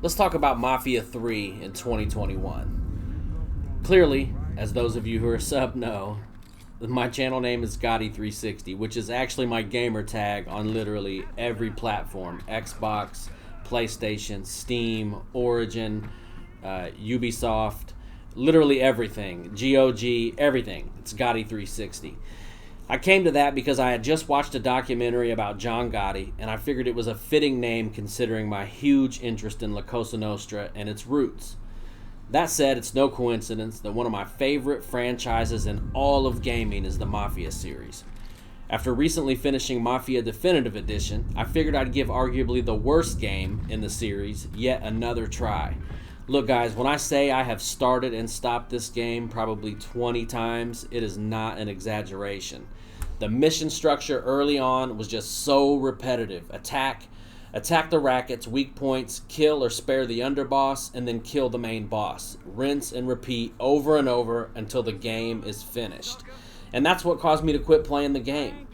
Let's talk about Mafia 3 in 2021. Clearly, as those of you who are sub know, my channel name is Gotti360, which is actually my gamer tag on literally every platform: Xbox, PlayStation, Steam, Origin, Ubisoft, literally everything, GOG, everything. It's Gotti360. I came to that because I had just watched a documentary about John Gotti, and I figured it was a fitting name considering my huge interest in La Cosa Nostra and its roots. That said, it's no coincidence that one of my favorite franchises in all of gaming is the Mafia series. After recently finishing Mafia Definitive Edition, I figured I'd give arguably the worst game in the series yet another try. Look guys, when I say I have started and stopped this game probably 20 times, it is not an exaggeration. The mission structure early on was just so repetitive. Attack the rackets, weak points, kill or spare the underboss, and then kill the main boss. Rinse and repeat over and over until the game is finished. And that's what caused me to quit playing the game.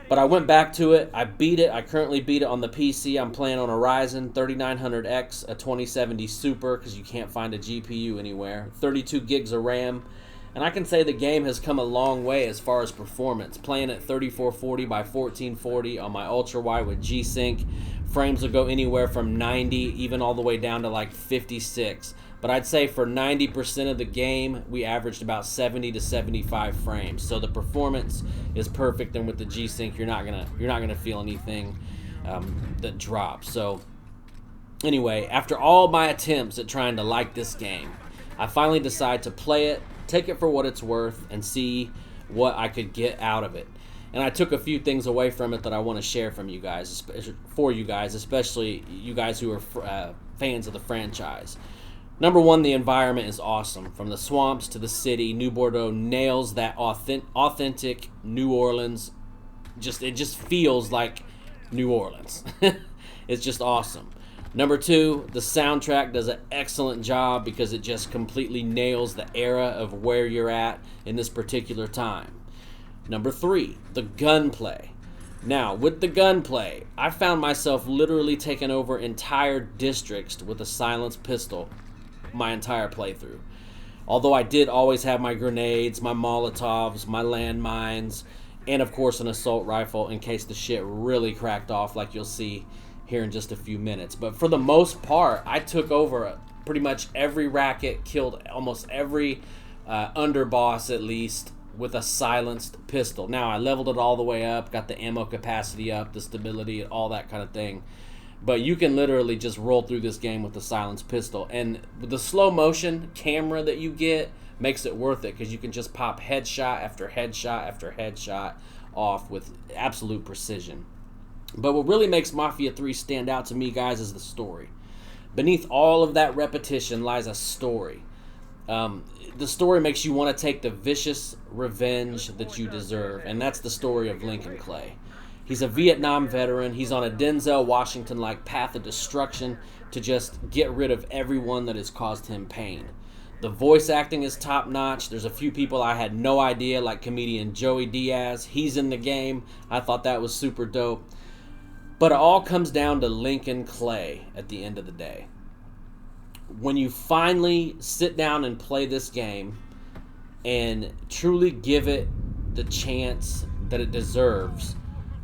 But I went back to it, I beat it, I currently beat it on the PC. I'm playing on a Ryzen 3900X, a 2070 Super, because you can't find a GPU anywhere, 32 gigs of RAM, and I can say the game has come a long way as far as performance. Playing at 3440 by 1440 on my ultra wide with G-Sync, frames will go anywhere from 90 even all the way down to like 56. But I'd say for 90% of the game, we averaged about 70 to 75 frames. So the performance is perfect, and with the G-Sync, you're not gonna feel anything that drops. So anyway, after all my attempts at trying to like this game, I finally decided to play it, take it for what it's worth, and see what I could get out of it. And I took a few things away from it that I want to share from you guys, especially you guys who are fans of the franchise. Number one, the environment is awesome. From the swamps to the city, New Bordeaux nails that authentic New Orleans. It just feels like New Orleans. It's just awesome. Number two, the soundtrack does an excellent job because it just completely nails the era of where you're at in this particular time. Number three, the gunplay. Now, with the gunplay, I found myself literally taking over entire districts with a silenced pistol my entire playthrough. Although I did always have my grenades, my Molotovs, my landmines, and of course an assault rifle in case the shit really cracked off, like you'll see here in just a few minutes. But for the most part, I took over pretty much every racket, killed almost every underboss at least with a silenced pistol. Now, I leveled it all the way up, got the ammo capacity up, the stability, all that kind of thing. But you can literally just roll through this game with the silenced pistol. And the slow motion camera that you get makes it worth it, because you can just pop headshot after headshot after headshot off with absolute precision. But what really makes Mafia 3 stand out to me, guys, is the story. Beneath all of that repetition lies a story. The story makes you want to take the vicious revenge that you deserve. And that's the story of Lincoln Clay. He's a Vietnam veteran. He's on a Denzel Washington-like path of destruction to just get rid of everyone that has caused him pain. The voice acting is top-notch. There's a few people I had no idea, like comedian Joey Diaz. He's in the game. I thought that was super dope. But it all comes down to Lincoln Clay at the end of the day. When you finally sit down and play this game and truly give it the chance that it deserves,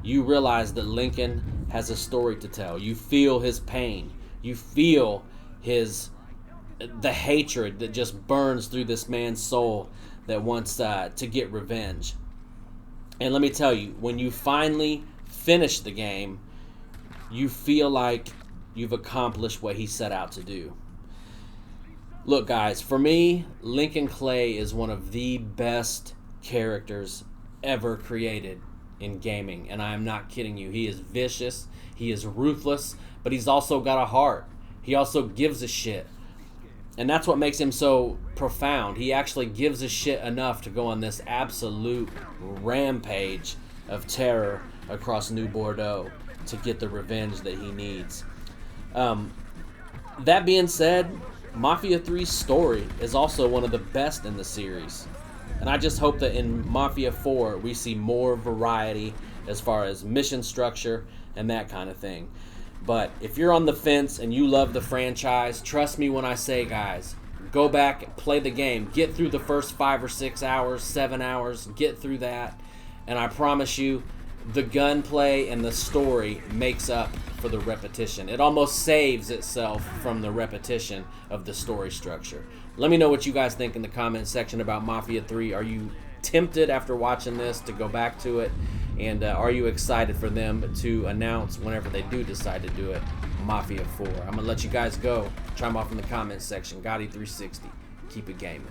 you realize that Lincoln has a story to tell. You feel his pain. You feel the hatred that just burns through this man's soul that wants to get revenge. And let me tell you, when you finally finish the game, you feel like you've accomplished what he set out to do. Look, guys, for me, Lincoln Clay is one of the best characters ever created in gaming, and I am not kidding you. He is vicious, he is ruthless, but he's also got a heart. He also gives a shit. And that's what makes him so profound. He actually gives a shit enough to go on this absolute rampage of terror across New Bordeaux to get the revenge that he needs. That being said, Mafia 3's story is also one of the best in the series. And I just hope that in Mafia 4 we see more variety as far as mission structure and that kind of thing. But if you're on the fence and you love the franchise, trust me when I say, guys, go back, play the game, get through the first 5 or 6 hours, 7 hours, get through that, and I promise you, the gunplay and the story makes up for the repetition. It almost saves itself from the repetition of the story structure. Let me know what you guys think in the comment section about Mafia 3. Are you tempted after watching this to go back to it? And are you excited for them to announce, whenever they do decide to do it, Mafia 4? I'm going to let you guys go. Chime off in the comment section. Gotti360. Keep it gaming.